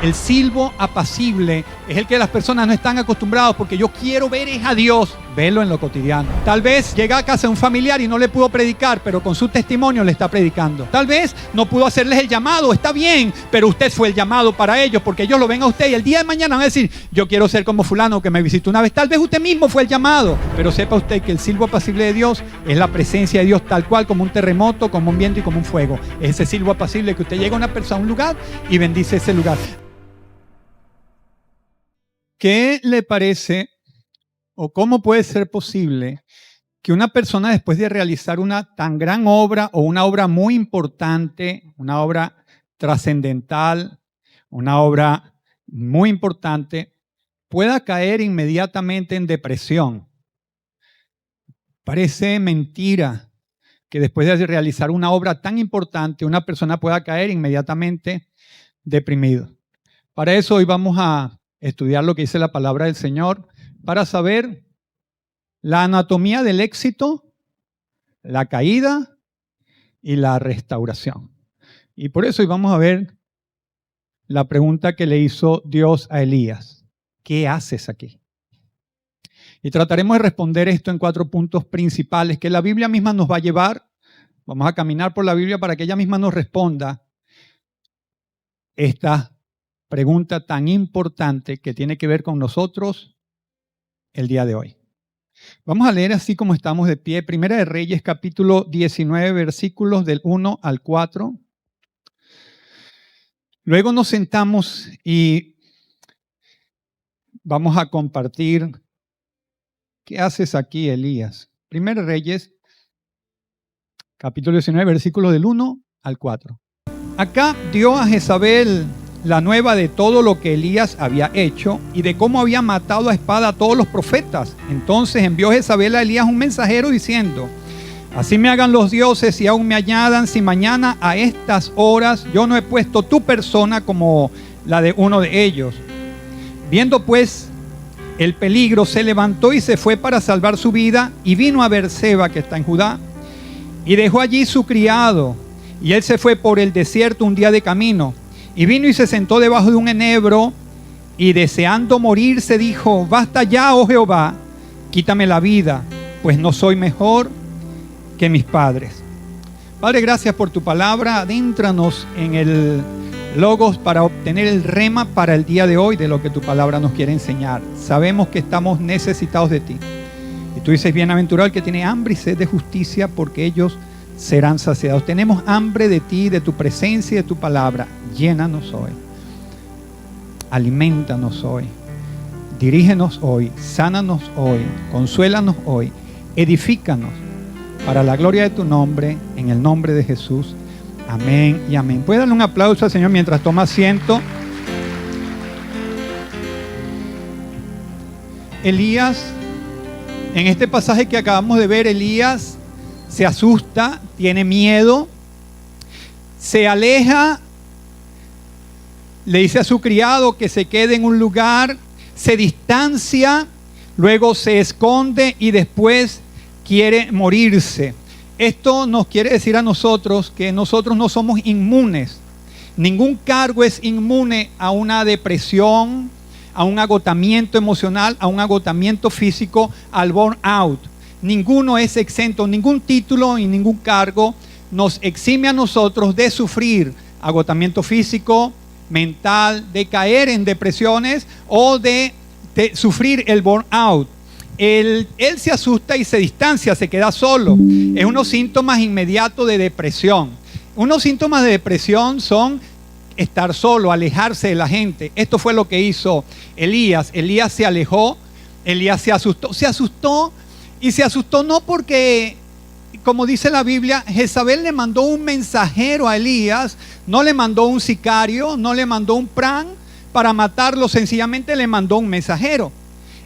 El silbo apacible es el que las personas no están acostumbrados, porque yo quiero ver es a Dios. Velo en lo cotidiano. Tal vez llega a casa un familiar y no le pudo predicar, pero con su testimonio le está predicando. Tal vez no pudo hacerles el llamado, está bien, pero usted fue el llamado para ellos, porque ellos lo ven a usted y el día de mañana van a decir, yo quiero ser como fulano que me visitó una vez. Tal vez usted mismo fue el llamado, pero sepa usted que el silbo apacible de Dios es la presencia de Dios tal cual, como un terremoto, como un viento y como un fuego. Es ese silbo apacible que usted llega a una persona, a un lugar y bendice ese lugar. ¿Qué le parece o cómo puede ser posible que una persona, después de realizar una tan gran obra o una obra muy importante, una obra trascendental, una obra muy importante, pueda caer inmediatamente en depresión? Parece mentira que después de realizar una obra tan importante, una persona pueda caer inmediatamente deprimido. Para eso hoy vamos a estudiar lo que dice la palabra del Señor, para saber la anatomía del éxito, la caída y la restauración. Y por eso hoy vamos a ver la pregunta que le hizo Dios a Elías. ¿Qué haces aquí? Y trataremos de responder esto en 4 puntos principales que la Biblia misma nos va a llevar. Vamos a caminar por la Biblia para que ella misma nos responda esta pregunta tan importante que tiene que ver con nosotros el día de hoy. Vamos a leer así como estamos de pie. Primera de Reyes, capítulo 19, versículos del 1 al 4. Luego nos sentamos y vamos a compartir. ¿Qué haces aquí, Elías? Primera de Reyes, capítulo 19, versículos del 1 al 4. Acá dio a Jezabel la nueva de todo lo que Elías había hecho y de cómo había matado a espada a todos los profetas. Entonces envió Jezabel a Elías un mensajero diciendo: así me hagan los dioses y aún me añadan, si mañana a estas horas yo no he puesto tu persona como la de uno de ellos. Viendo pues el peligro, se levantó y se fue para salvar su vida y vino a Beerseba, que está en Judá, y dejó allí su criado. Y él se fue por el desierto un día de camino. Y vino y se sentó debajo de un enebro, y deseando morirse dijo: basta ya, oh Jehová, quítame la vida, pues no soy mejor que mis padres. Padre, gracias por tu palabra. Adéntranos en el Logos para obtener el rema para el día de hoy de lo que tu palabra nos quiere enseñar. Sabemos que estamos necesitados de ti. Y tú dices: bienaventurado el que tiene hambre y sed de justicia, porque ellos serán saciados. Tenemos hambre de ti, de tu presencia y de tu palabra. Llénanos hoy. Alimentanos hoy. Dirígenos hoy. Sánanos hoy. Consuélanos hoy. Edifícanos para la gloria de tu nombre, en el nombre de Jesús. Amén y amén. ¿Puede darle un aplauso al Señor mientras toma asiento? Elías, en este pasaje que acabamos de ver, Elías se asusta, tiene miedo, se aleja, le dice a su criado que se quede en un lugar, se distancia, luego se esconde y después quiere morirse. Esto nos quiere decir a nosotros que nosotros no somos inmunes. Ningún cargo es inmune a una depresión, a un agotamiento emocional, a un agotamiento físico, al burnout. Ninguno es exento, ningún título y ningún cargo nos exime a nosotros de sufrir agotamiento físico, mental, de caer en depresiones o de sufrir el burnout. Él se asusta y se distancia, se queda solo. Es unos síntomas inmediatos de depresión. Unos síntomas de depresión son estar solo, alejarse de la gente. Esto fue lo que hizo Elías. Elías se alejó, Elías se asustó. Y se asustó no porque, como dice la Biblia, Jezabel le mandó un mensajero a Elías, no le mandó un sicario, no le mandó un plan para matarlo, sencillamente le mandó un mensajero.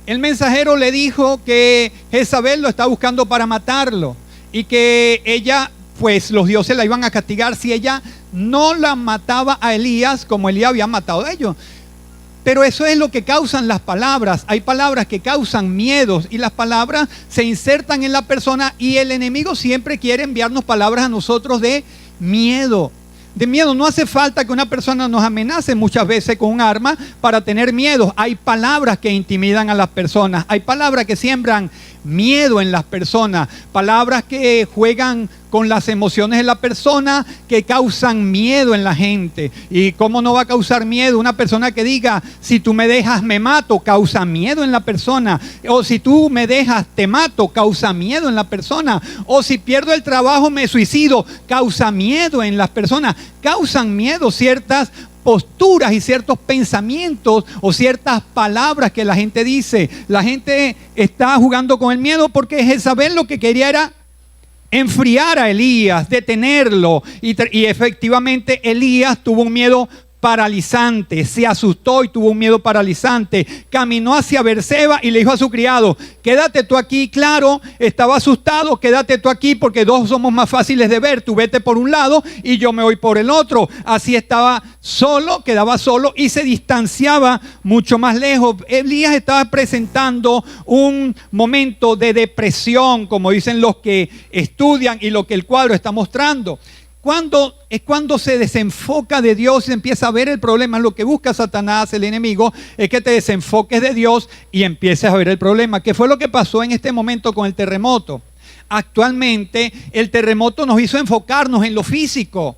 El mensajero le dijo que Jezabel lo está buscando para matarlo y que ella, pues los dioses la iban a castigar si ella no la mataba a Elías como Elías había matado a ellos. Pero eso es lo que causan las palabras. Hay palabras que causan miedos y las palabras se insertan en la persona y el enemigo siempre quiere enviarnos palabras a nosotros de miedo. de miedo. No hace falta que una persona nos amenace muchas veces con un arma para tener miedo. Hay palabras que intimidan a las personas. Hay palabras que siembran miedo en las personas. Palabras que juegan con las emociones de la persona, que causan miedo en la gente. ¿Y cómo no va a causar miedo? Una persona que diga, si tú me dejas me mato, causa miedo en la persona. O si tú me dejas te mato, causa miedo en la persona. O si pierdo el trabajo me suicido, causa miedo en las personas. Causan miedo ciertas posturas y ciertos pensamientos o ciertas palabras que la gente dice. La gente está jugando con el miedo porque Jezabel lo que quería era enfriar a Elías, detenerlo, y efectivamente Elías tuvo un miedo paralizante, se asustó y tuvo un miedo paralizante. Caminó hacia Berseba y le dijo a su criado, quédate tú aquí. Claro, estaba asustado, quédate tú aquí porque dos somos más fáciles de ver, tú vete por un lado y yo me voy por el otro. Así estaba solo, quedaba solo y se distanciaba mucho más lejos. Elías estaba presentando un momento de depresión, como dicen los que estudian y lo que el cuadro está mostrando. Cuando se desenfoca de Dios y empieza a ver el problema. Lo que busca Satanás, el enemigo, es que te desenfoques de Dios y empieces a ver el problema. ¿Qué fue lo que pasó en este momento con el terremoto? Actualmente el terremoto nos hizo enfocarnos en lo físico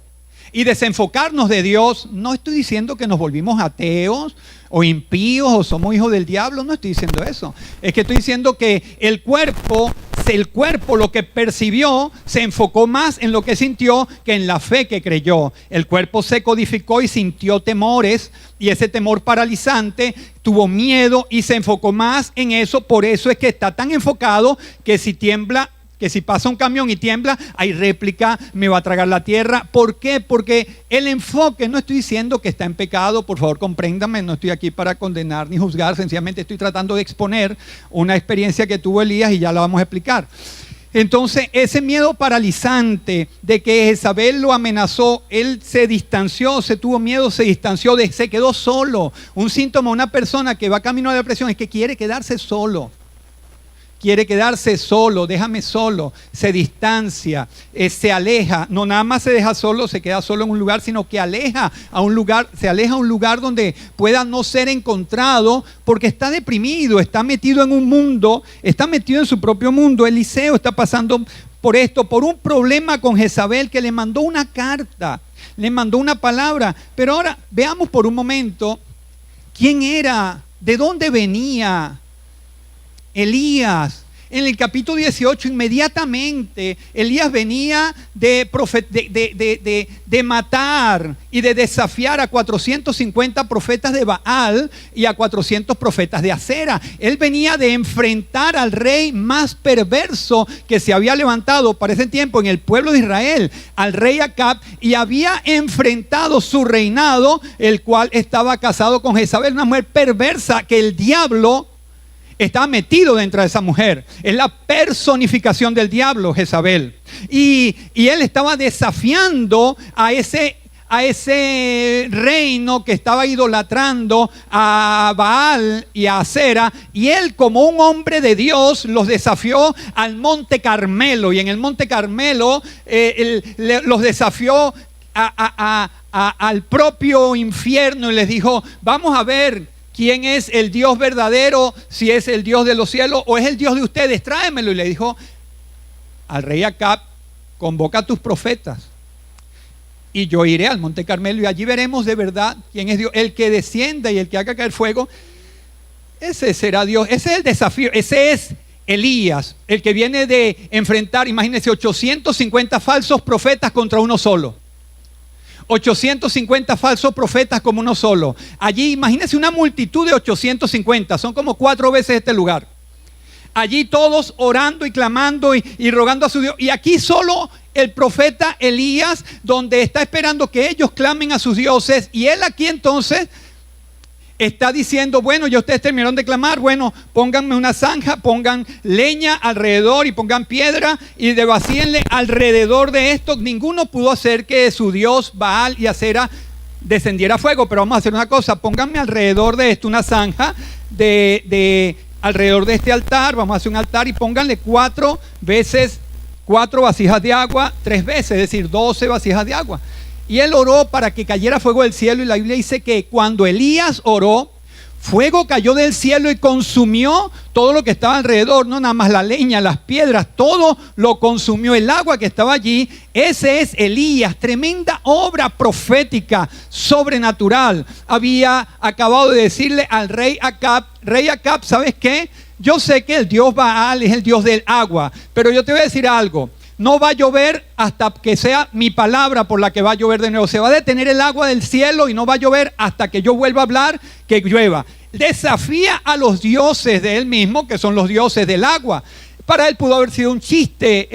y desenfocarnos de Dios. No estoy diciendo que nos volvimos ateos o impíos o somos hijos del diablo, no estoy diciendo eso. Es que estoy diciendo que el cuerpo lo que percibió se enfocó más en lo que sintió que en la fe que creyó. El cuerpo se codificó y sintió temores, y ese temor paralizante tuvo miedo y se enfocó más en eso. Por eso es que está tan enfocado que si tiembla, que si pasa un camión y tiembla, hay réplica, me va a tragar la tierra. ¿Por qué? Porque el enfoque, no estoy diciendo que está en pecado, por favor compréndame, no estoy aquí para condenar ni juzgar, sencillamente estoy tratando de exponer una experiencia que tuvo Elías y ya la vamos a explicar. Entonces, ese miedo paralizante de que Jezabel lo amenazó, él se distanció, se tuvo miedo, se distanció, se quedó solo. Un síntoma de una persona que va camino a la depresión es que quiere quedarse solo. Quiere quedarse solo, déjame solo, se distancia, se aleja. No nada más se deja solo, se queda solo en un lugar, sino que se aleja a un lugar donde pueda no ser encontrado, porque está deprimido, está metido en un mundo, está metido en su propio mundo. Eliseo está pasando por esto, por un problema con Jezabel, que le mandó una carta, le mandó una palabra. Pero ahora veamos por un momento quién era, de dónde venía Elías. En el capítulo 18, inmediatamente, Elías venía de matar y de desafiar a 450 profetas de Baal y a 400 profetas de Acera. Él venía de enfrentar al rey más perverso que se había levantado para ese tiempo en el pueblo de Israel, al rey Acab, y había enfrentado su reinado, el cual estaba casado con Jezabel, una mujer perversa que el diablo estaba metido dentro de esa mujer. Es la personificación del diablo, Jezabel. Y él estaba desafiando a ese reino que estaba idolatrando a Baal y a Acera. Y él, como un hombre de Dios, los desafió al Monte Carmelo. Y en el Monte Carmelo los desafió al propio infierno y les dijo, vamos a ver ¿quién es el Dios verdadero? Si es el Dios de los cielos o es el Dios de ustedes, tráemelo. Y le dijo al rey Acab, convoca a tus profetas y yo iré al Monte Carmelo y allí veremos de verdad quién es Dios. El que descienda y el que haga caer fuego, ese será Dios. Ese es el desafío, ese es Elías, el que viene de enfrentar, imagínense, 850 falsos profetas contra uno solo. 850 falsos profetas como uno solo. Allí, imagínense una multitud de 850, son como 4 veces este lugar. Allí todos orando y clamando y rogando a su Dios. Y aquí solo el profeta Elías, donde está esperando que ellos clamen a sus dioses. Y él aquí entonces está diciendo, bueno, ya ustedes terminaron de clamar, bueno, pónganme una zanja, pongan leña alrededor y pongan piedra y vacíenle alrededor de esto. Ninguno pudo hacer que su dios Baal y Acera descendiera fuego, pero vamos a hacer una cosa, pónganme alrededor de esto una zanja alrededor de este altar, vamos a hacer un altar y pónganle 4 vasijas de agua, 3 veces, es decir, 12 vasijas de agua. Y él oró para que cayera fuego del cielo, y la Biblia dice que cuando Elías oró, fuego cayó del cielo y consumió todo lo que estaba alrededor, no nada más la leña, las piedras, todo lo consumió, el agua que estaba allí. Ese es Elías, tremenda obra profética, sobrenatural. Había acabado de decirle al rey Acab, ¿sabes qué? Yo sé que el Dios Baal es el Dios del agua, pero yo te voy a decir algo. No va a llover hasta que sea mi palabra por la que va a llover de nuevo. Se va a detener el agua del cielo y no va a llover hasta que yo vuelva a hablar que llueva. Desafía a los dioses de él mismo, que son los dioses del agua. Para él pudo haber sido un chiste,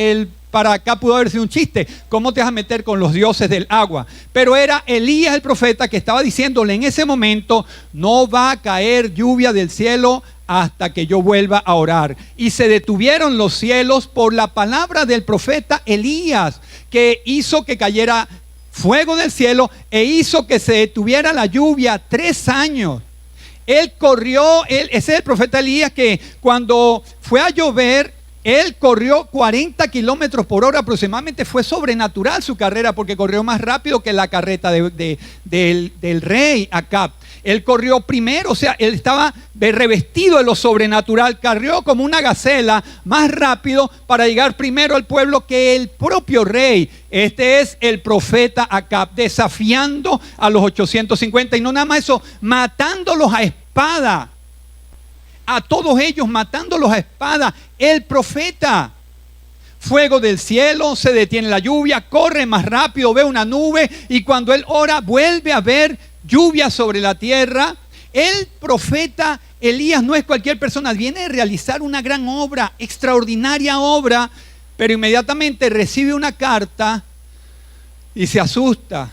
para acá pudo haber sido un chiste. ¿Cómo te vas a meter con los dioses del agua? Pero era Elías el profeta que estaba diciéndole en ese momento: no va a caer lluvia del cielo hasta que yo vuelva a orar. Y se detuvieron los cielos por la palabra del profeta Elías, que hizo que cayera fuego del cielo e hizo que se detuviera la lluvia 3 años. Él corrió, ese es el profeta Elías que cuando fue a llover, él corrió 40 kilómetros por hora aproximadamente. Fue sobrenatural su carrera porque corrió más rápido que la carreta del rey Acab. Él corrió primero, o sea, él estaba revestido de lo sobrenatural, corrió como una gacela más rápido para llegar primero al pueblo que el propio rey. Este es el profeta Acab, desafiando a los 850, y no nada más eso, matándolos a espada. A todos ellos matándolos a espada. El profeta. Fuego del cielo, se detiene la lluvia, corre más rápido, ve una nube, y cuando él ora vuelve a ver lluvia sobre la tierra. El profeta Elías no es cualquier persona, viene a realizar una gran obra, extraordinaria obra, pero inmediatamente recibe una carta y se asusta,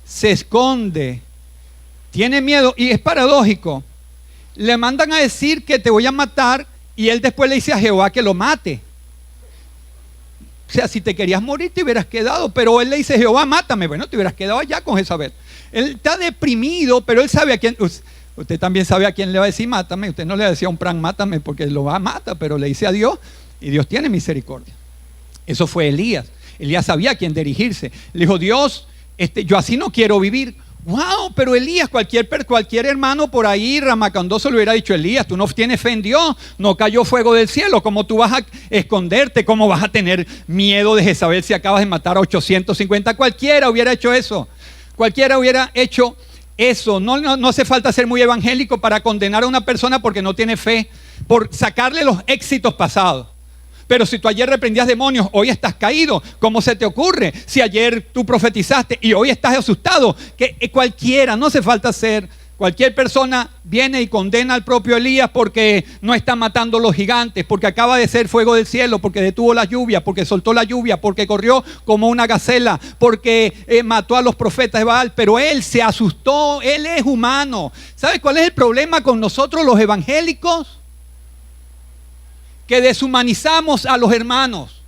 se esconde, tiene miedo, y es paradójico. Le mandan a decir que te voy a matar, y él después le dice a Jehová que lo mate. O sea, si te querías morir te hubieras quedado, pero él le dice: Jehová, mátame. Bueno, te hubieras quedado allá con Jezabel. Él está deprimido, pero él sabe a quién. Usted también sabe a quién le va a decir mátame. Usted no le decía a un plan mátame porque lo va a matar, pero le dice a Dios, y Dios tiene misericordia. Eso fue Elías. Elías sabía a quién dirigirse. Le dijo: Dios, yo así no quiero vivir. Wow, pero Elías, cualquier hermano por ahí ramacandoso le hubiera dicho: Elías, tú no tienes fe en Dios, no cayó fuego del cielo, ¿cómo tú vas a esconderte? ¿Cómo vas a tener miedo de Jezabel si acabas de matar a 850? Cualquiera hubiera hecho eso, no hace falta ser muy evangélico para condenar a una persona porque no tiene fe, por sacarle los éxitos pasados. Pero si tú ayer reprendías demonios, hoy estás caído. ¿Cómo se te ocurre? Si ayer tú profetizaste y hoy estás asustado. Que cualquiera, no hace falta ser. Cualquier persona viene y condena al propio Elías porque no está matando los gigantes, porque acaba de ser fuego del cielo, porque detuvo la lluvia, porque soltó la lluvia, porque corrió como una gacela, porque mató a los profetas de Baal. Pero él se asustó, él es humano. ¿Sabes cuál es el problema con nosotros los evangélicos? Que deshumanizamos a los hermanos.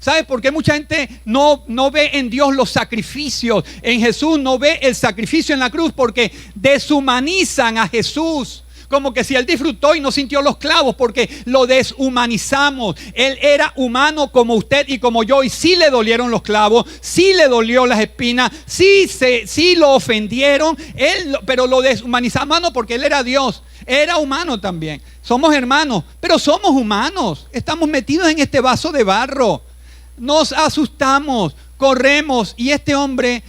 ¿Sabes por qué mucha gente no ve en Dios los sacrificios? En Jesús no ve el sacrificio en la cruz, porque deshumanizan a Jesús. Como que si él disfrutó y no sintió los clavos, porque lo deshumanizamos. Él era humano como usted y como yo, y sí le dolieron los clavos, sí le dolió las espinas, sí lo ofendieron, pero lo deshumanizamos, no, porque él era Dios, era humano también. Somos hermanos, pero somos humanos. Estamos metidos en este vaso de barro. Nos asustamos, corremos, y este hombre...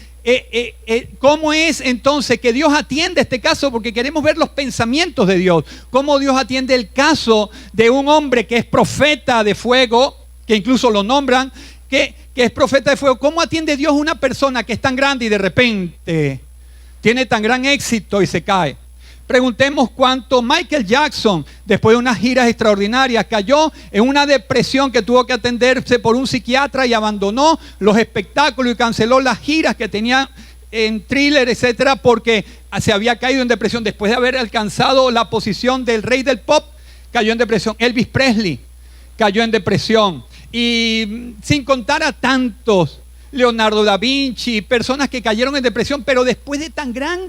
¿Cómo es entonces que Dios atiende este caso? Porque queremos ver los pensamientos de Dios. ¿Cómo Dios atiende el caso de un hombre que es profeta de fuego, que incluso lo nombran, que es profeta de fuego? ¿Cómo atiende Dios a una persona que es tan grande y de repente tiene tan gran éxito y se cae? Preguntemos cuánto Michael Jackson, después de unas giras extraordinarias, cayó en una depresión que tuvo que atenderse por un psiquiatra y abandonó los espectáculos y canceló las giras que tenía en Thriller, etcétera, porque se había caído en depresión después de haber alcanzado la posición del rey del pop. Cayó en depresión. Elvis Presley cayó en depresión, y sin contar a tantos, Leonardo da Vinci, personas que cayeron en depresión, pero después de tan gran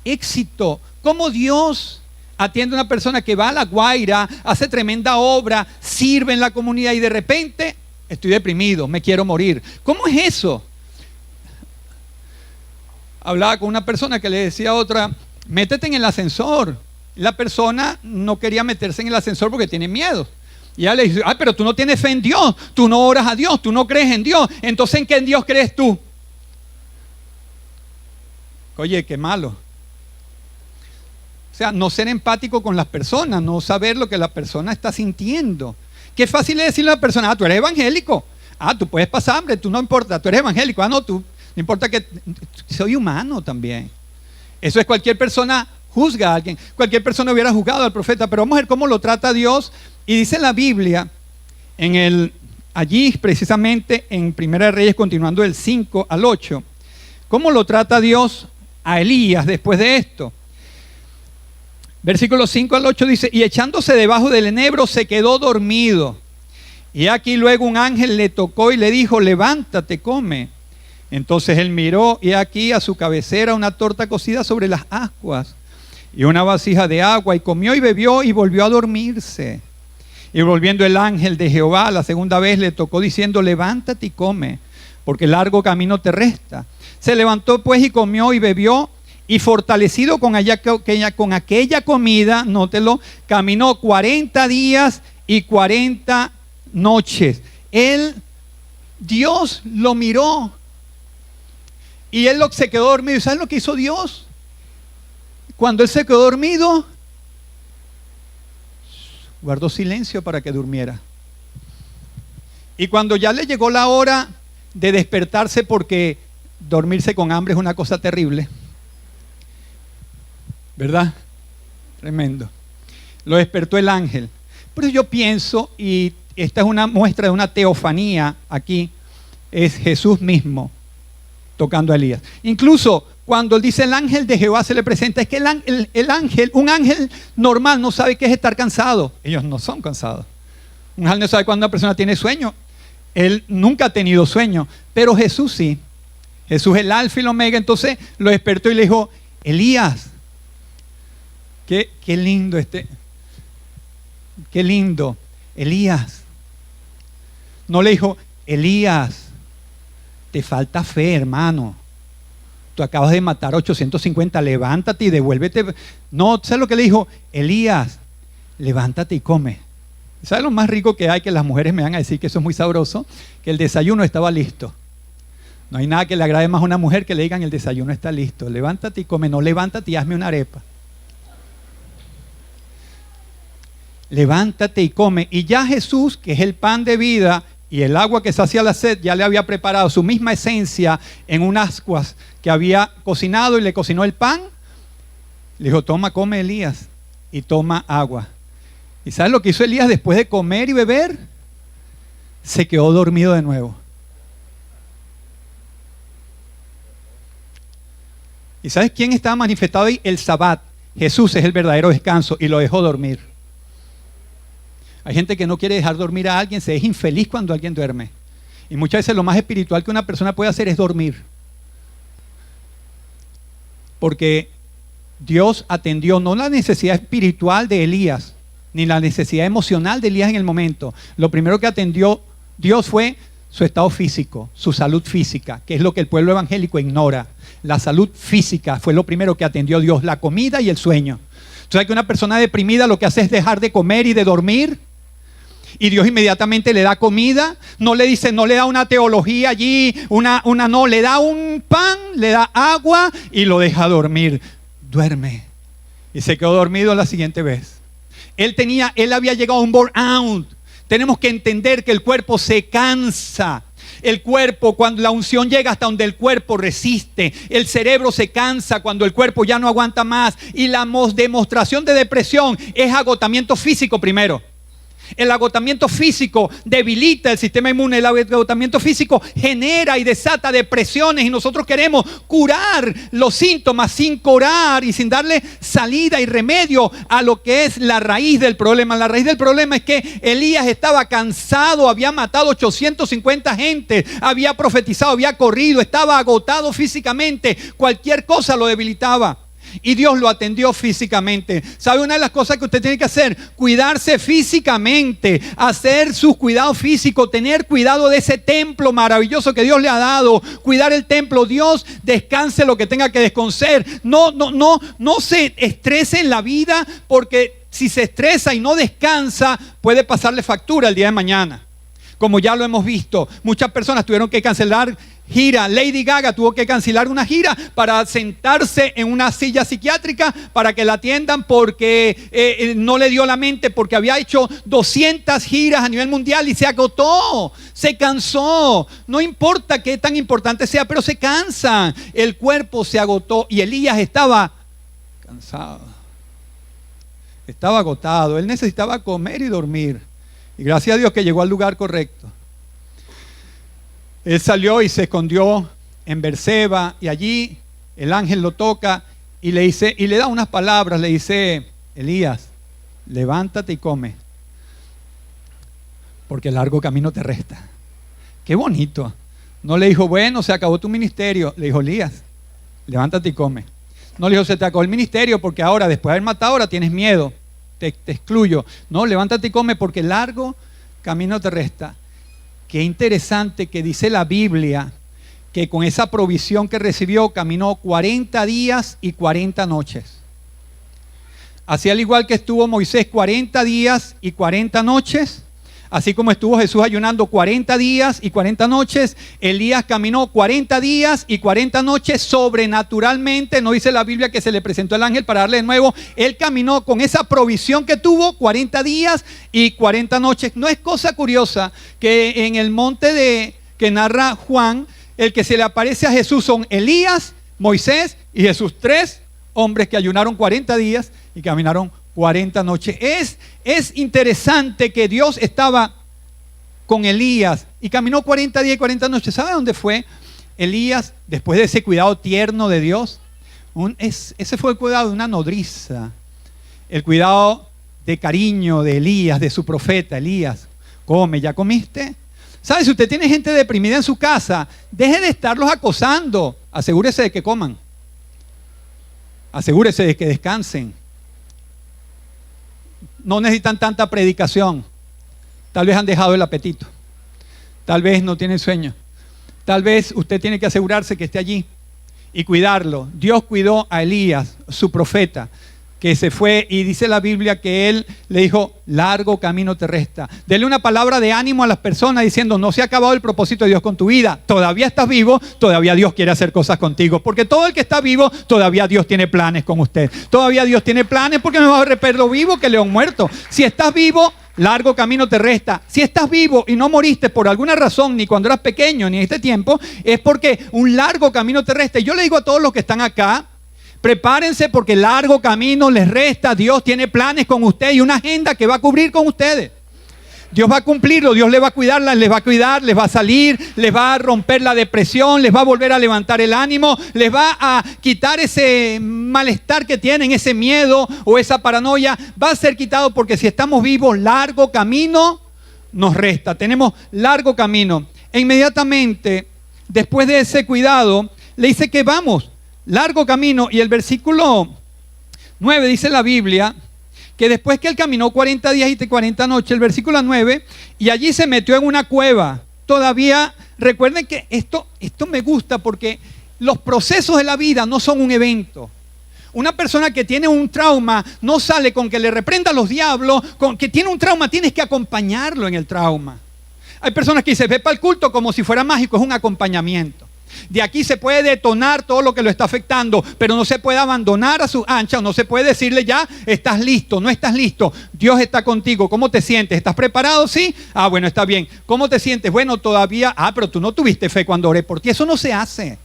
éxito. ¿Cómo Dios atiende a una persona que va a La Guaira, hace tremenda obra, sirve en la comunidad y de repente estoy deprimido, me quiero morir? ¿Cómo es eso? hablaba con una persona que le decía a otra, métete en el ascensor. La persona no quería meterse en el ascensor porque tiene miedo. Y ella le dice, pero tú no tienes fe en Dios, tú no oras a Dios, tú no crees en Dios. Entonces, ¿en qué en Dios crees tú? Oye, qué malo. O sea, no ser empático con las personas, no saber lo que la persona está sintiendo. Qué fácil es decirle a la persona, tú eres evangélico. Tú puedes pasar hambre, tú no importa, tú eres evangélico. No, tú, no importa que soy humano también. Eso es cualquier persona juzga a alguien. Cualquier persona hubiera juzgado al profeta, pero vamos a ver cómo lo trata Dios. Y dice la Biblia, allí precisamente en 1 Reyes, continuando del 5 al 8, cómo lo trata Dios a Elías después de esto. Versículos 5 al 8 dice, y echándose debajo del enebro se quedó dormido. Y aquí luego un ángel le tocó y le dijo, levántate, come. Entonces él miró y aquí a su cabecera una torta cocida sobre las ascuas y una vasija de agua, y comió y bebió y volvió a dormirse. Y volviendo el ángel de Jehová la segunda vez le tocó diciendo, levántate y come, porque largo camino te resta. Se levantó pues y comió y bebió, y fortalecido con aquella comida, nótelo, caminó 40 días y 40 noches. Dios lo miró y él se quedó dormido. ¿Y sabes lo que hizo Dios? Cuando él se quedó dormido, guardó silencio para que durmiera. Y cuando ya le llegó la hora de despertarse, porque dormirse con hambre es una cosa terrible, ¿verdad? Tremendo. Lo despertó el ángel. Pero yo pienso, y esta es una muestra de una teofanía aquí, es Jesús mismo tocando a Elías. Incluso cuando él dice el ángel de Jehová se le presenta, es que el ángel, un ángel normal no sabe qué es estar cansado. Ellos no son cansados. Un ángel no sabe cuándo una persona tiene sueño. Él nunca ha tenido sueño, pero Jesús sí. Jesús es el alfa y el omega. Entonces lo despertó y le dijo, Elías, qué lindo qué lindo, Elías. No le dijo, Elías, te falta fe, hermano. Tú acabas de matar a 850, levántate y devuélvete. No, ¿sabes lo que le dijo? Elías, levántate y come. ¿Sabes lo más rico que hay? Que las mujeres me van a decir que eso es muy sabroso, que el desayuno estaba listo. No hay nada que le agrade más a una mujer que le digan el desayuno está listo. Levántate y come, no levántate y hazme una arepa. Levántate y come. Y ya Jesús, que es el pan de vida y el agua que sacia la sed, ya le había preparado su misma esencia en unas ascuas que había cocinado, y le cocinó el pan. Le dijo, toma, come, Elías, y toma agua. ¿Y sabes lo que hizo Elías después de comer y beber? Se quedó dormido de nuevo. ¿Y sabes quién estaba manifestado ahí? El Sabbat. Jesús es el verdadero descanso y lo dejó dormir. Hay gente que no quiere dejar dormir a alguien, se es infeliz cuando alguien duerme. Y muchas veces lo más espiritual que una persona puede hacer es dormir. Porque Dios atendió no la necesidad espiritual de Elías, ni la necesidad emocional de Elías en el momento. Lo primero que atendió Dios fue su estado físico, su salud física, que es lo que el pueblo evangélico ignora. La salud física fue lo primero que atendió Dios, la comida y el sueño. ¿Tú sabes que una persona deprimida lo que hace es dejar de comer y de dormir? Y Dios inmediatamente le da comida, no le dice, no le da una teología allí, no, le da un pan, le da agua y lo deja dormir. Duerme. Y se quedó dormido la siguiente vez. Él había llegado a un burnout. Tenemos que entender que el cuerpo se cansa. El cuerpo, cuando la unción llega hasta donde el cuerpo resiste, el cerebro se cansa cuando el cuerpo ya no aguanta más. Y la demostración de depresión es agotamiento físico primero. El agotamiento físico debilita el sistema inmune. El agotamiento físico genera y desata depresiones, y nosotros queremos curar los síntomas sin curar y sin darle salida y remedio a lo que es la raíz del problema. La raíz del problema es que Elías estaba cansado, había matado 850 gente, había profetizado, había corrido, estaba agotado físicamente. Cualquier cosa lo debilitaba. Y Dios lo atendió físicamente. ¿Sabe una de las cosas que usted tiene que hacer? Cuidarse físicamente, hacer sus cuidados físicos, tener cuidado de ese templo maravilloso que Dios le ha dado, cuidar el templo. Dios descanse lo que tenga que descansar. No se estrese en la vida, porque si se estresa y no descansa, puede pasarle factura el día de mañana. Como ya lo hemos visto, muchas personas tuvieron que cancelar gira. Lady Gaga tuvo que cancelar una gira para sentarse en una silla psiquiátrica para que la atiendan, porque no le dio la mente, porque había hecho 200 giras a nivel mundial y se agotó, se cansó. No importa qué tan importante sea, pero se cansan. El cuerpo se agotó y Elías estaba cansado, estaba agotado. Él necesitaba comer y dormir. Y gracias a Dios que llegó al lugar correcto. Él salió y se escondió en Berseba, y allí el ángel lo toca y le dice, y le da unas palabras, le dice: Elías, levántate y come, porque el largo camino te resta. Qué bonito. No le dijo, bueno, se acabó tu ministerio. Le dijo, Elías, levántate y come. No le dijo, se te acabó el ministerio porque ahora, después de haber matado, ahora tienes miedo, te excluyo. No, levántate y come porque el largo camino te resta. Qué interesante que dice la Biblia que con esa provisión que recibió caminó 40 días y 40 noches. Así, al igual que estuvo Moisés 40 días y 40 noches, así como estuvo Jesús ayunando 40 días y 40 noches, Elías caminó 40 días y 40 noches sobrenaturalmente. No dice la Biblia que se le presentó el ángel para darle de nuevo. Él caminó con esa provisión que tuvo 40 días y 40 noches. No es cosa curiosa que en el monte que narra Juan, el que se le aparece a Jesús son Elías, Moisés y Jesús, 3 hombres que ayunaron 40 días y caminaron 40 noches. Es interesante que Dios estaba con Elías y caminó 40 días y 40 noches. ¿Sabe dónde fue Elías después de ese cuidado tierno de Dios? Ese fue el cuidado de una nodriza, el cuidado de cariño de Elías, de su profeta. Elías, come, ¿ya comiste? ¿Sabe? Si usted tiene gente deprimida en su casa, deje de estarlos acosando. Asegúrese de que coman. Asegúrese de que descansen. No necesitan tanta predicación. Tal vez han dejado el apetito. Tal vez no tienen sueño. Tal vez usted tiene que asegurarse que esté allí y cuidarlo. Dios cuidó a Elías, su profeta, que se fue, y dice la Biblia que él le dijo, largo camino te resta. Dele una palabra de ánimo a las personas diciendo, no se ha acabado el propósito de Dios con tu vida. Todavía estás vivo, todavía Dios quiere hacer cosas contigo. Porque todo el que está vivo, todavía Dios tiene planes con usted. Todavía Dios tiene planes, porque no va a ver perro vivo que león muerto. Si estás vivo, largo camino te resta. Si estás vivo y no moriste por alguna razón, ni cuando eras pequeño, ni en este tiempo, es porque un largo camino te resta. Y yo le digo a todos los que están acá, prepárense porque largo camino les resta. Dios tiene planes con usted y una agenda que va a cubrir con ustedes. Dios va a cumplirlo, Dios les va a cuidar, les va a cuidar, les va a salir, les va a romper la depresión, les va a volver a levantar el ánimo, les va a quitar ese malestar que tienen, ese miedo o esa paranoia. Va a ser quitado porque si estamos vivos, largo camino nos resta. Tenemos largo camino. E inmediatamente, después de ese cuidado, le dice que vamos. Largo camino, y el versículo 9 dice la Biblia que después que él caminó 40 días y 40 noches, el versículo 9, y allí se metió en una cueva. Todavía, recuerden que esto me gusta porque los procesos de la vida no son un evento. Una persona que tiene un trauma no sale con que le reprenda a los diablos, con que tiene un trauma, tienes que acompañarlo en el trauma. Hay personas que dicen, ve para el culto como si fuera mágico, es un acompañamiento. De aquí se puede detonar todo lo que lo está afectando, pero no se puede abandonar a sus anchas, no se puede decirle ya, estás listo, no estás listo. Dios está contigo. ¿Cómo te sientes? ¿Estás preparado? Sí. Ah, bueno, está bien. ¿Cómo te sientes? Bueno, todavía. Ah, pero tú no tuviste fe cuando oré por ti. Eso no se hace.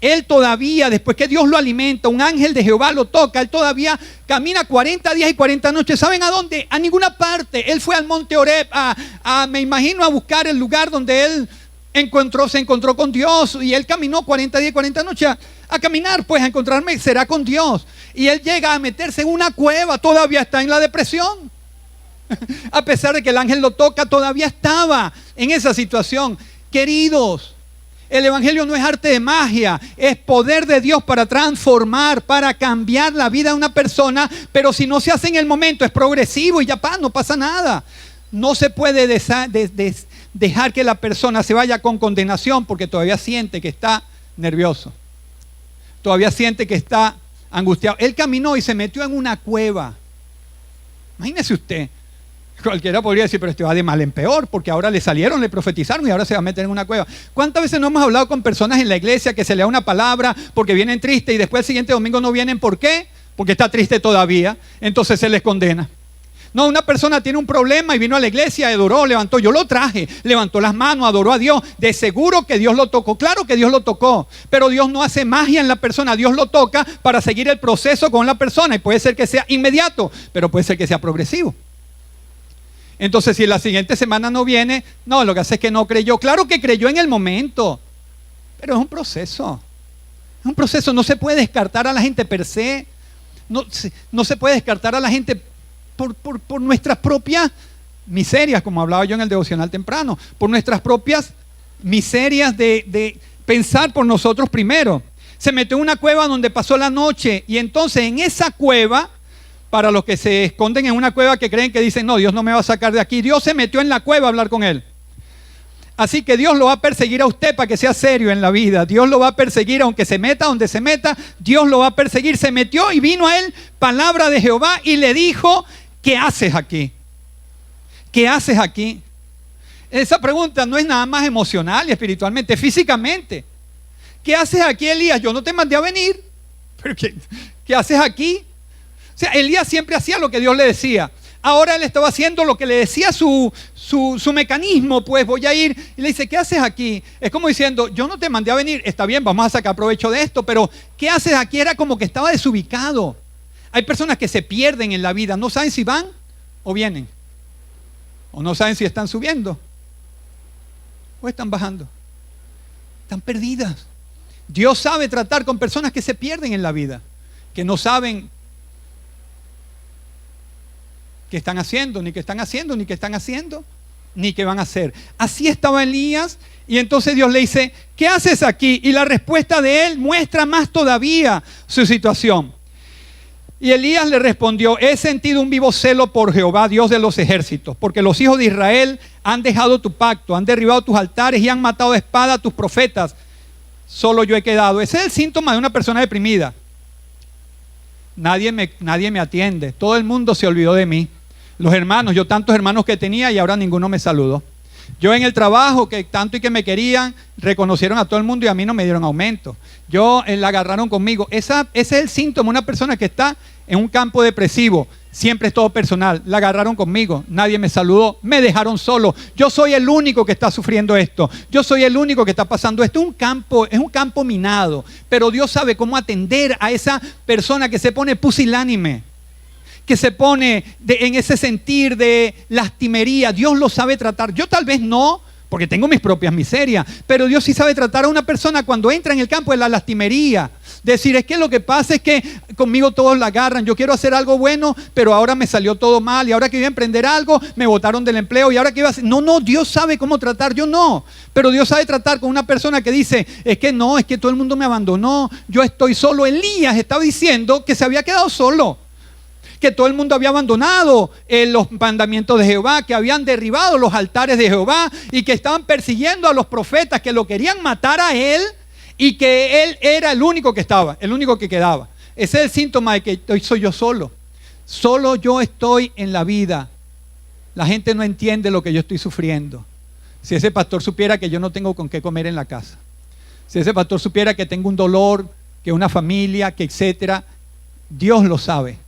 Él todavía, después que Dios lo alimenta, un ángel de Jehová lo toca, él todavía camina 40 días y 40 noches. ¿Saben a dónde? A ninguna parte. Él fue al monte Horeb, me imagino, a buscar el lugar donde él se encontró con Dios, y él caminó 40 días y 40 noches a caminar, pues a encontrarme, será con Dios. Y él llega a meterse en una cueva, todavía está en la depresión. A pesar de que el ángel lo toca, todavía estaba en esa situación. Queridos, El evangelio no es arte de magia, es poder de Dios para transformar, para cambiar la vida de una persona, pero si no se hace en el momento, es progresivo y ya no pasa nada. No se puede dejar que la persona se vaya con condenación porque todavía siente que está nervioso, todavía siente que está angustiado. Él caminó y se metió en una cueva. Imagínese usted, cualquiera podría decir, pero esto va de mal en peor, porque ahora le salieron, le profetizaron y ahora se va a meter en una cueva. ¿Cuántas veces no hemos hablado con personas en la iglesia que se le da una palabra porque vienen tristes y después el siguiente domingo no vienen? ¿Por qué? Porque está triste todavía, entonces se les condena. No, una persona tiene un problema y vino a la iglesia, adoró, levantó, yo lo traje, levantó las manos, adoró a Dios. De seguro que Dios lo tocó, claro que Dios lo tocó, pero Dios no hace magia en la persona, Dios lo toca para seguir el proceso con la persona y puede ser que sea inmediato, pero puede ser que sea progresivo. Entonces, si la siguiente semana no viene, no, lo que hace es que no creyó. Claro que creyó en el momento, pero es un proceso. Es un proceso, no se puede descartar a la gente per se, no se puede descartar a la gente por nuestras propias miserias, como hablaba yo en el devocional temprano, por nuestras propias miserias de pensar por nosotros primero. Se metió en una cueva donde pasó la noche y entonces en esa cueva, para los que se esconden en una cueva que creen que dicen, no, Dios no me va a sacar de aquí, Dios se metió en la cueva a hablar con él. Así que Dios lo va a perseguir a usted para que sea serio en la vida. Dios lo va a perseguir aunque se meta donde se meta, Dios lo va a perseguir. Se metió y vino a él palabra de Jehová y le dijo, ¿qué haces aquí? ¿Qué haces aquí? Esa pregunta no es nada más emocional y espiritualmente, físicamente. ¿Qué haces aquí, Elías? Yo no te mandé a venir. ¿Pero qué haces aquí? O sea, Elías siempre hacía lo que Dios le decía. Ahora él estaba haciendo lo que le decía su mecanismo, pues voy a ir. Y le dice, ¿qué haces aquí? Es como diciendo, yo no te mandé a venir, está bien, vamos a sacar provecho de esto, pero ¿qué haces aquí? Era como que estaba desubicado. Hay personas que se pierden en la vida, no saben si van o vienen. O no saben si están subiendo o están bajando. Están perdidas. Dios sabe tratar con personas que se pierden en la vida, que no saben qué están haciendo, ni qué están haciendo, ni qué están haciendo, ni qué van a hacer. Así estaba Elías y entonces Dios le dice, ¿qué haces aquí? Y la respuesta de él muestra más todavía su situación. Y Elías le respondió, he sentido un vivo celo por Jehová, Dios de los ejércitos, porque los hijos de Israel han dejado tu pacto, han derribado tus altares y han matado de espada a tus profetas. Solo yo he quedado. Ese es el síntoma de una persona deprimida. Nadie me atiende, todo el mundo se olvidó de mí. Los hermanos, yo tantos hermanos que tenía y ahora ninguno me saludó. Yo en el trabajo, que tanto y que me querían, reconocieron a todo el mundo y a mí no me dieron aumento. La agarraron conmigo. Ese es el síntoma de una persona que está en un campo depresivo. Siempre es todo personal. La agarraron conmigo, nadie me saludó, me dejaron solo. Yo soy el único que está sufriendo esto. Yo soy el único que está pasando esto. Es un campo minado. Pero Dios sabe cómo atender a esa persona que se pone pusilánime, que se pone en ese sentir de lastimería. Dios lo sabe tratar. Yo tal vez no, porque tengo mis propias miserias, pero Dios sí sabe tratar a una persona cuando entra en el campo de la lastimería. Decir, es que lo que pasa es que conmigo todos la agarran, yo quiero hacer algo bueno, pero ahora me salió todo mal, y ahora que iba a emprender algo, me botaron del empleo, y ahora que iba a hacer... No, Dios sabe cómo tratar, yo no. Pero Dios sabe tratar con una persona que dice, es que todo el mundo me abandonó, yo estoy solo. Elías estaba diciendo que se había quedado solo, que todo el mundo había abandonado los mandamientos de Jehová, que habían derribado los altares de Jehová y que estaban persiguiendo a los profetas, que lo querían matar a él y que él era el único que estaba, el único que quedaba. Ese es el síntoma de que soy yo solo. Solo yo estoy en la vida. La gente no entiende lo que yo estoy sufriendo. Si ese pastor supiera que yo no tengo con qué comer en la casa, si ese pastor supiera que tengo un dolor, que una familia, que etcétera, Dios lo sabe.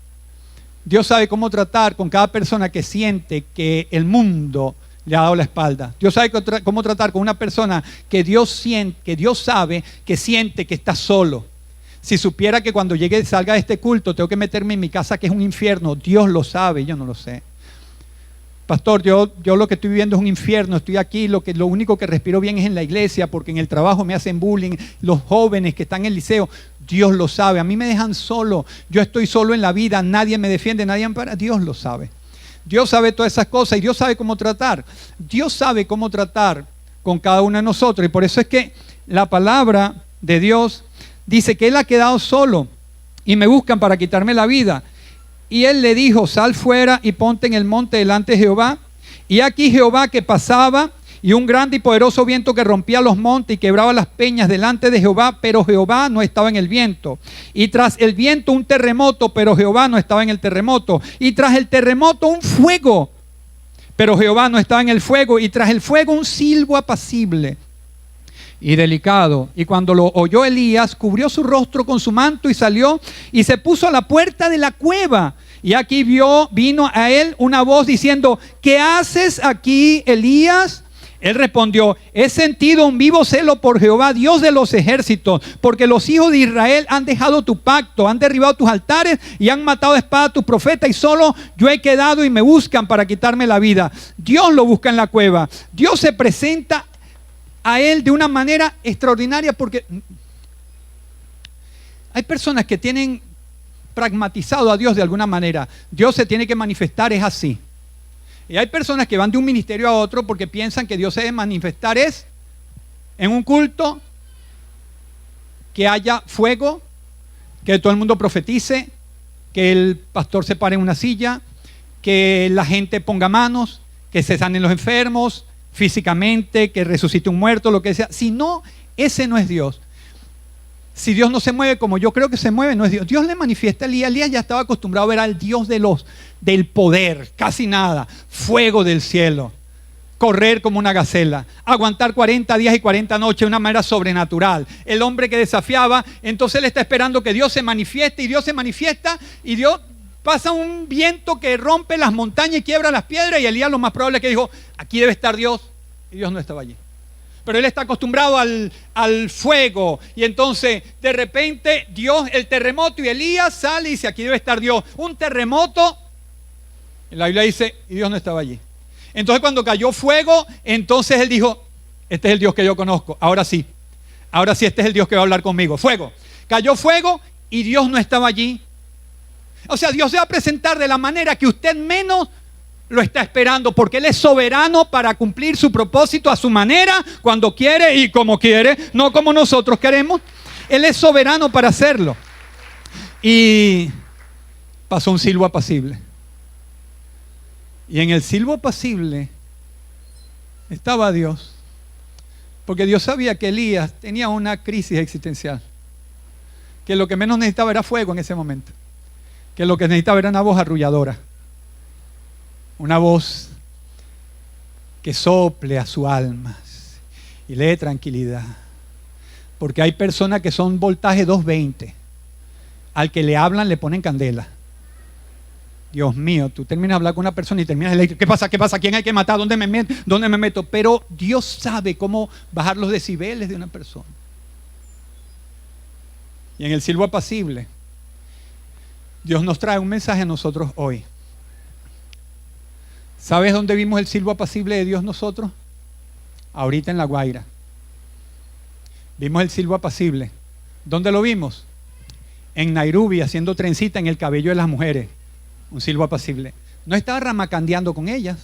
Dios sabe cómo tratar con cada persona que siente que el mundo le ha dado la espalda. Dios sabe cómo tratar con una persona que Dios sabe que siente que está solo. Si supiera que cuando salga de este culto tengo que meterme en mi casa, que es un infierno, Dios lo sabe, yo no lo sé. Pastor, yo lo que estoy viviendo es un infierno, estoy aquí, lo único que respiro bien es en la iglesia, porque en el trabajo me hacen bullying, los jóvenes que están en el liceo, Dios lo sabe, a mí me dejan solo, yo estoy solo en la vida, nadie me defiende, nadie ampara, Dios lo sabe. Dios sabe todas esas cosas y Dios sabe cómo tratar. Dios sabe cómo tratar con cada uno de nosotros, y por eso es que la palabra de Dios, dice que él ha quedado solo y me buscan para quitarme la vida. Y él le dijo, sal fuera y ponte en el monte delante de Jehová. Y aquí Jehová que pasaba, y un grande y poderoso viento que rompía los montes y quebraba las peñas delante de Jehová, pero Jehová no estaba en el viento. Y tras el viento un terremoto, pero Jehová no estaba en el terremoto. Y tras el terremoto un fuego, pero Jehová no estaba en el fuego. Y tras el fuego un silbo apacible y delicado. Y cuando lo oyó Elías, cubrió su rostro con su manto y salió y se puso a la puerta de la cueva. Y aquí vino a él una voz diciendo, ¿qué haces aquí, Elías? Él respondió, he sentido un vivo celo por Jehová, Dios de los ejércitos, porque los hijos de Israel han dejado tu pacto, han derribado tus altares y han matado a espada a tus profetas, y solo yo he quedado y me buscan para quitarme la vida. Dios lo busca en la cueva. Dios se presenta a él de una manera extraordinaria, porque hay personas que tienen pragmatizado a Dios de alguna manera. Dios se tiene que manifestar, es así. Y hay personas que van de un ministerio a otro porque piensan que Dios se debe manifestar es en un culto, que haya fuego, que todo el mundo profetice, que el pastor se pare en una silla, que la gente ponga manos, que se sanen los enfermos físicamente, que resucite un muerto, lo que sea. Si no, ese no es Dios. Si Dios no se mueve como yo creo que se mueve, no es Dios. Dios le manifiesta a Elías. Elías ya estaba acostumbrado a ver al Dios del poder, casi nada, fuego del cielo, correr como una gacela, aguantar 40 días y 40 noches de una manera sobrenatural. El hombre que desafiaba, entonces él está esperando que Dios se manifieste, y Dios se manifiesta, y Dios pasa un viento que rompe las montañas y quiebra las piedras, y Elías lo más probable es que dijo, aquí debe estar Dios, y Dios no estaba allí. Pero él está acostumbrado al fuego. Y entonces de repente Dios, el terremoto, y Elías sale y dice, aquí debe estar Dios. Un terremoto, la Biblia dice, y Dios no estaba allí. Entonces cuando cayó fuego, entonces él dijo, este es el Dios que yo conozco. Ahora sí, este es el Dios que va a hablar conmigo. Fuego. Cayó fuego y Dios no estaba allí. O sea, Dios se va a presentar de la manera que usted menos lo está esperando, porque Él es soberano para cumplir su propósito a su manera, cuando quiere y como quiere, no como nosotros queremos. Él es soberano para hacerlo. Y pasó un silbo apacible. Y en el silbo apacible estaba Dios, porque Dios sabía que Elías tenía una crisis existencial, que lo que menos necesitaba era fuego en ese momento, que lo que necesitaba era una voz arrulladora. Una voz que sople a su alma y le dé tranquilidad. Porque hay personas que son voltaje 220. Al que le hablan le ponen candela. Dios mío, tú terminas de hablar con una persona y terminas eléctrico. ¿Qué pasa? ¿Qué pasa? ¿Quién hay que matar? ¿Dónde me meto? Pero Dios sabe cómo bajar los decibeles de una persona. Y en el silbo apacible, Dios nos trae un mensaje a nosotros hoy. ¿Sabes dónde vimos el silbo apacible de Dios nosotros? Ahorita en La Guaira. Vimos el silbo apacible. ¿Dónde lo vimos? En Nairobi, haciendo trencita en el cabello de las mujeres. Un silbo apacible. No estaba ramacandeando con ellas.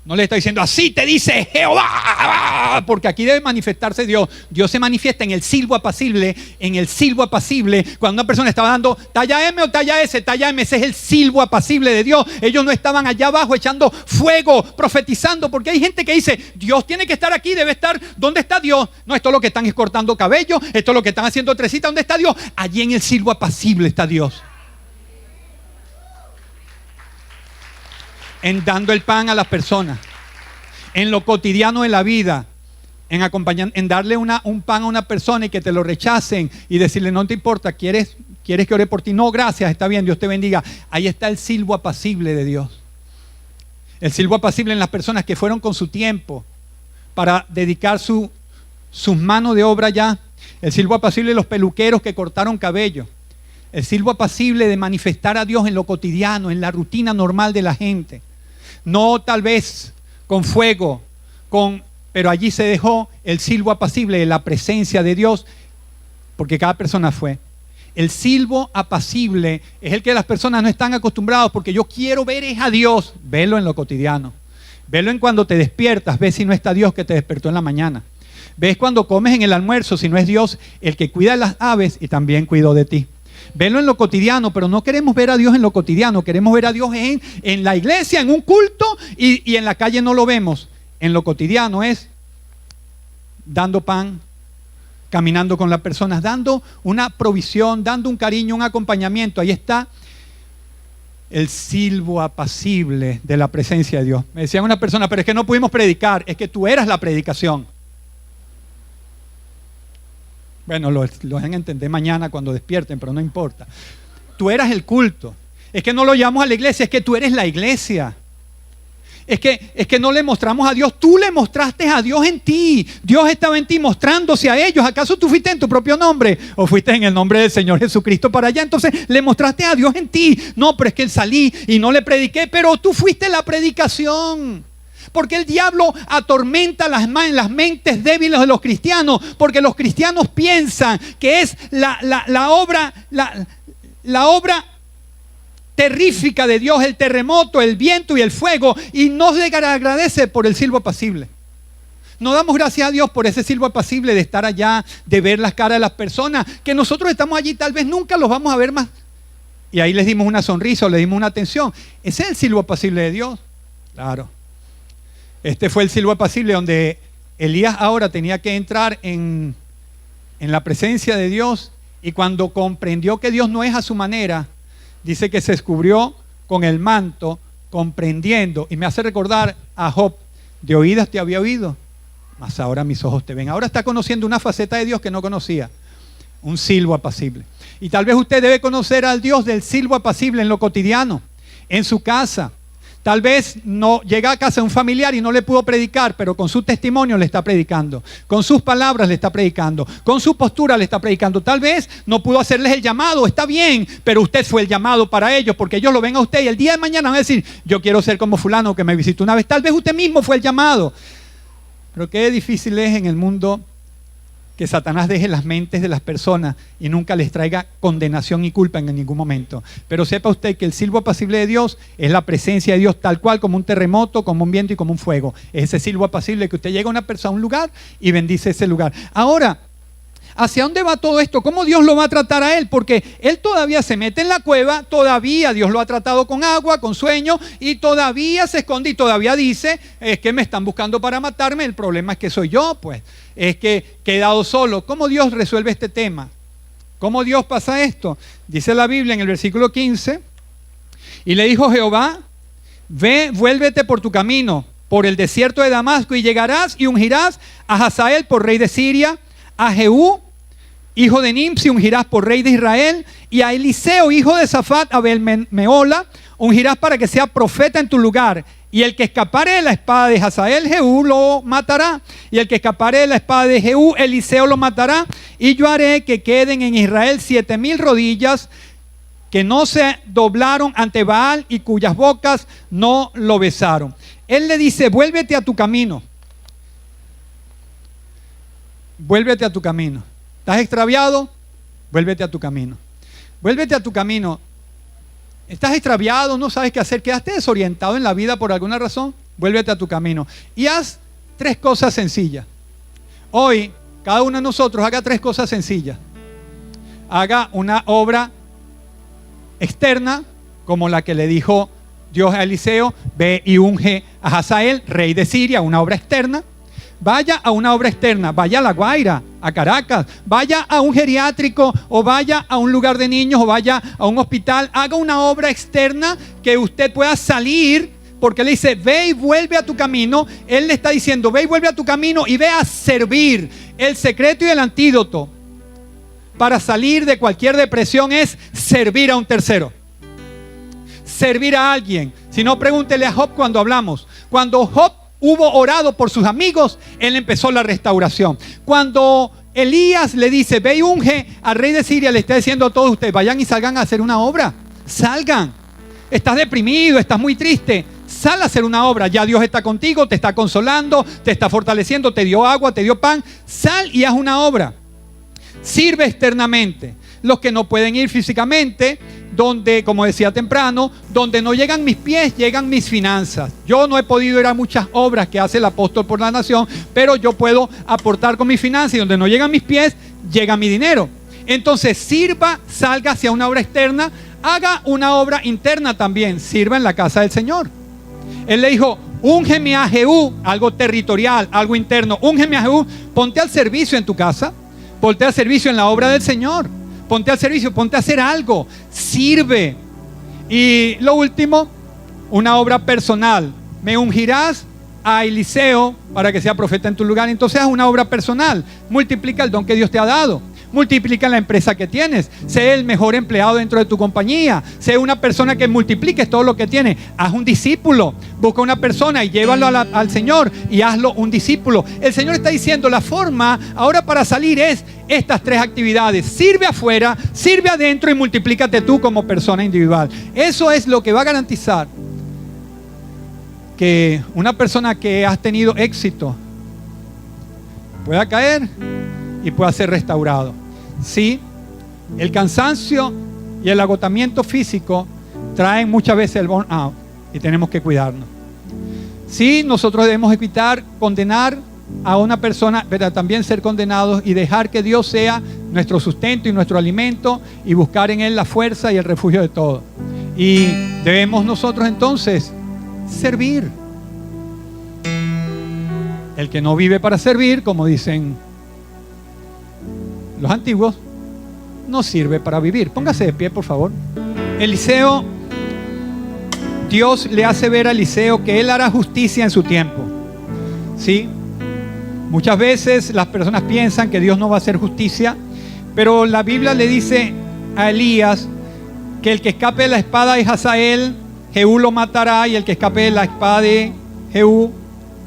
No le está diciendo, así te dice Jehová, porque aquí debe manifestarse Dios. Dios se manifiesta en el silbo apacible. En el silbo apacible, cuando una persona estaba dando talla M o talla S, talla M, ese es el silbo apacible de Dios. Ellos no estaban allá abajo echando fuego, profetizando, porque hay gente que dice, Dios tiene que estar aquí, debe estar. ¿Dónde está Dios? No, esto es lo que están es cortando cabello, esto es lo que están haciendo trecita. ¿Dónde está Dios? Allí en el silbo apacible está Dios. En dando el pan a las personas, en lo cotidiano de la vida, en darle un pan a una persona y que te lo rechacen y decirle, no te importa, ¿quieres que ore por ti? No, gracias, está bien, Dios te bendiga. Ahí está el silbo apacible de Dios. El silbo apacible en las personas que fueron con su tiempo para dedicar sus manos de obra ya. El silbo apacible de los peluqueros que cortaron cabello. El silbo apacible de manifestar a Dios en lo cotidiano, en la rutina normal de la gente. No tal vez con fuego, pero allí se dejó el silbo apacible de la presencia de Dios, porque cada persona fue. El silbo apacible es el que las personas no están acostumbrados, porque yo quiero ver es a Dios. Velo en lo cotidiano. Velo en cuando te despiertas, ve si no está Dios que te despertó en la mañana. Ves cuando comes en el almuerzo, si no es Dios el que cuida las aves y también cuidó de ti. Velo en lo cotidiano, pero no queremos ver a Dios en lo cotidiano, queremos ver a Dios en la iglesia, en un culto, y en la calle no lo vemos. En lo cotidiano es dando pan, caminando con las personas, dando una provisión, dando un cariño, un acompañamiento. Ahí está el silbo apacible de la presencia de Dios. Me decían una persona, pero es que no pudimos predicar, es que tú eras la predicación. Bueno, lo van a entender mañana cuando despierten, pero no importa. Tú eras el culto. Es que no lo llamamos a la iglesia, es que tú eres la iglesia. Es que no le mostramos a Dios, tú le mostraste a Dios en ti. Dios estaba en ti mostrándose a ellos. ¿Acaso tú fuiste en tu propio nombre? ¿O fuiste en el nombre del Señor Jesucristo para allá? Entonces le mostraste a Dios en ti. No, pero es que salí y no le prediqué, pero tú fuiste la predicación. Porque el diablo atormenta las mentes débiles de los cristianos, porque los cristianos piensan que es la obra terrífica de Dios, el terremoto, el viento y el fuego, y no se agradece por el silbo apacible. No damos gracias a Dios por ese silbo apacible de estar allá, de ver las caras de las personas, que nosotros estamos allí, tal vez nunca los vamos a ver más. Y ahí les dimos una sonrisa o les dimos una atención. Ese es el silbo apacible de Dios. Claro. Este fue el silbo apacible donde Elías ahora tenía que entrar en la presencia de Dios, y cuando comprendió que Dios no es a su manera, dice que se descubrió con el manto, comprendiendo, y me hace recordar a Job: de oídas te había oído, mas ahora mis ojos te ven. Ahora está conociendo una faceta de Dios que no conocía, un silbo apacible. Y tal vez usted debe conocer al Dios del silbo apacible en lo cotidiano, en su casa. Tal vez no llega a casa de un familiar y no le pudo predicar, pero con su testimonio le está predicando, con sus palabras le está predicando, con su postura le está predicando. Tal vez no pudo hacerles el llamado, está bien, pero usted fue el llamado para ellos, porque ellos lo ven a usted y el día de mañana van a decir: yo quiero ser como fulano que me visitó una vez. Tal vez usted mismo fue el llamado. Pero qué difícil es en el mundo que Satanás deje las mentes de las personas y nunca les traiga condenación y culpa en ningún momento. Pero sepa usted que el silbo apacible de Dios es la presencia de Dios, tal cual, como un terremoto, como un viento y como un fuego. Es ese silbo apacible que usted llega a una persona, a un lugar, y bendice ese lugar. Ahora, ¿hacia dónde va todo esto? ¿Cómo Dios lo va a tratar a él? Porque él todavía se mete en la cueva, todavía Dios lo ha tratado con agua, con sueño, y todavía se esconde y todavía dice: es que me están buscando para matarme, el problema es que soy yo, pues. Es que he quedado solo. ¿Cómo Dios resuelve este tema? ¿Cómo Dios pasa esto? Dice la Biblia en el versículo 15: y le dijo Jehová: ve, vuélvete por tu camino, por el desierto de Damasco, y llegarás y ungirás a Hazael por rey de Siria, a Jehú, hijo de Nimsi, ungirás por rey de Israel, y a Eliseo, hijo de Safat, Abel-Mehola, ungirás para que sea profeta en tu lugar. Y el que escapare de la espada de Hazael, Jehú lo matará. Y el que escapare de la espada de Jehú, Eliseo lo matará. Y yo haré que queden en Israel 7,000 rodillas que no se doblaron ante Baal y cuyas bocas no lo besaron. Él le dice: vuélvete a tu camino. Vuélvete a tu camino. ¿Estás extraviado? Vuélvete a tu camino. Vuélvete a tu camino. ¿Estás extraviado? ¿No sabes qué hacer? ¿Quedaste desorientado en la vida por alguna razón? Vuélvete a tu camino. Y haz 3 cosas sencillas. Hoy, cada uno de nosotros haga 3 cosas sencillas. Haga una obra externa, como la que le dijo Dios a Eliseo: ve y unge a Hazael, rey de Siria, una obra externa. Vaya a una obra externa, vaya a La Guaira, a Caracas, vaya a un geriátrico, o vaya a un lugar de niños, o vaya a un hospital. Haga una obra externa que usted pueda salir, porque le dice: ve y vuelve a tu camino. Él le está diciendo: ve y vuelve a tu camino y ve a servir. El secreto y el antídoto para salir de cualquier depresión es servir a un tercero, servir a alguien. Si no, pregúntele a Job cuando hablamos. Cuando Job hubo orado por sus amigos, él empezó la restauración. Cuando Elías le dice: ve y unge al rey de Siria, le está diciendo a todos ustedes: vayan y salgan a hacer una obra. Salgan. Estás deprimido, estás muy triste, sal a hacer una obra. Ya Dios está contigo, te está consolando, te está fortaleciendo, te dio agua, te dio pan. Sal y haz una obra. Sirve externamente. los que no pueden ir físicamente, donde, como decía temprano, donde no llegan mis pies, llegan mis finanzas. Yo no he podido ir a muchas obras que hace el apóstol por la nación, pero yo puedo aportar con mis finanzas, y donde no llegan mis pies, llega mi dinero. Entonces sirva, salga hacia una obra externa, haga una obra interna también, sirva en la casa del Señor. Él le dijo: úngeme a Jehú, algo territorial, algo interno. Úngeme a Jehú, ponte al servicio en tu casa, ponte al servicio en la obra del Señor, ponte al servicio, ponte a hacer algo, sirve. Y lo último, una obra personal. Me ungirás a Eliseo para que sea profeta en tu lugar. Entonces haz una obra personal, multiplica el don que Dios te ha dado. Multiplica la empresa que tienes. Sé el mejor empleado dentro de tu compañía. Sé una persona que multipliques todo lo que tienes. Haz un discípulo. Busca una persona y llévalo al Señor y hazlo un discípulo. El Señor está diciendo: la forma ahora para salir es estas 3 actividades. Sirve afuera, sirve adentro y multiplícate tú como persona individual. Eso es lo que va a garantizar que una persona que ha tenido éxito pueda caer y pueda ser restaurado. Sí, el cansancio y el agotamiento físico traen muchas veces el burnout y tenemos que cuidarnos. Sí, nosotros debemos evitar condenar a una persona, pero también ser condenados y dejar que Dios sea nuestro sustento y nuestro alimento y buscar en Él la fuerza y el refugio de todo. Y debemos nosotros entonces servir. El que no vive para servir, como dicen los antiguos, no sirve para vivir. Póngase de pie, por favor. Eliseo, Dios le hace ver a Eliseo que él hará justicia en su tiempo. ¿Sí? Muchas veces las personas piensan que Dios no va a hacer justicia, pero la Biblia le dice a Elías que el que escape de la espada de Hazael, Jehú lo matará, y el que escape de la espada de Jehú,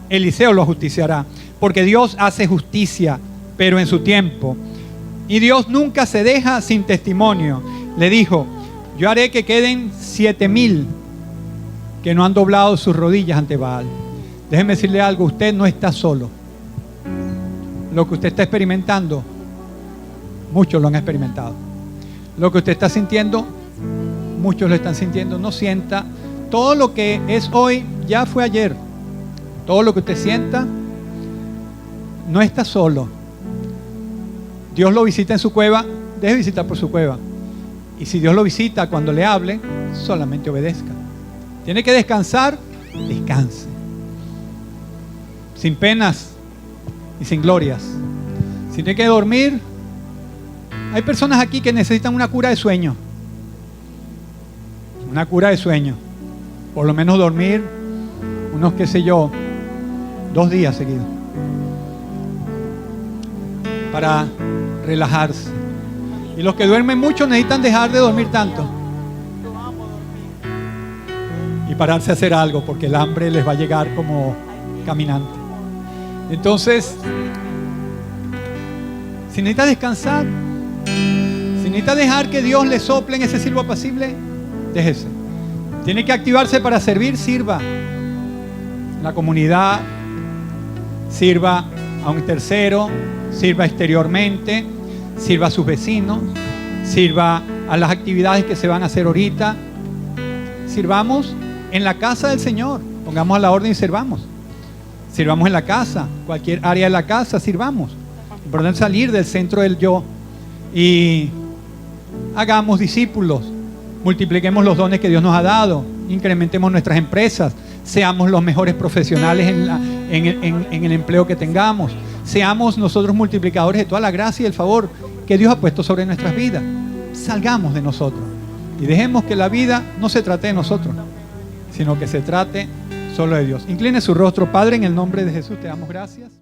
Eliseo lo justiciará. Porque Dios hace justicia, pero en su tiempo. Y Dios nunca se deja sin testimonio. Le dijo: yo haré que queden 7,000 que no han doblado sus rodillas ante Baal. Déjeme decirle algo: usted no está solo. Lo que usted está experimentando, muchos lo han experimentado. Lo que usted está sintiendo, muchos lo están sintiendo. No sienta. Todo lo que es hoy ya fue ayer. Todo lo que usted sienta, no está solo. Dios lo visita en su cueva, deje visitar por su cueva. Y si Dios lo visita cuando le hable, solamente obedezca. Tiene que descansar, descanse. Sin penas y sin glorias. Si tiene que dormir, hay personas aquí que necesitan una cura de sueño. Una cura de sueño. Por lo menos dormir unos, 2 días seguidos. Para relajarse. Y los que duermen mucho necesitan dejar de dormir tanto y pararse a hacer algo, porque el hambre les va a llegar como caminante. Entonces, si necesita descansar, si necesita dejar que Dios le sople en ese silbo apacible, déjese. Tiene que activarse para servir, sirva en la comunidad, sirva a un tercero, sirva exteriormente, sirva a sus vecinos, sirva a las actividades que se van a hacer ahorita. Sirvamos en la casa del Señor, pongamos a la orden y sirvamos. Sirvamos en la casa, cualquier área de la casa, sirvamos. Importante salir del centro del yo y hagamos discípulos, multipliquemos los dones que Dios nos ha dado, incrementemos nuestras empresas, seamos los mejores profesionales en el empleo que tengamos. Seamos nosotros multiplicadores de toda la gracia y el favor que Dios ha puesto sobre nuestras vidas. Salgamos de nosotros y dejemos que la vida no se trate de nosotros, sino que se trate solo de Dios. Incline su rostro. Padre, en el nombre de Jesús te damos gracias.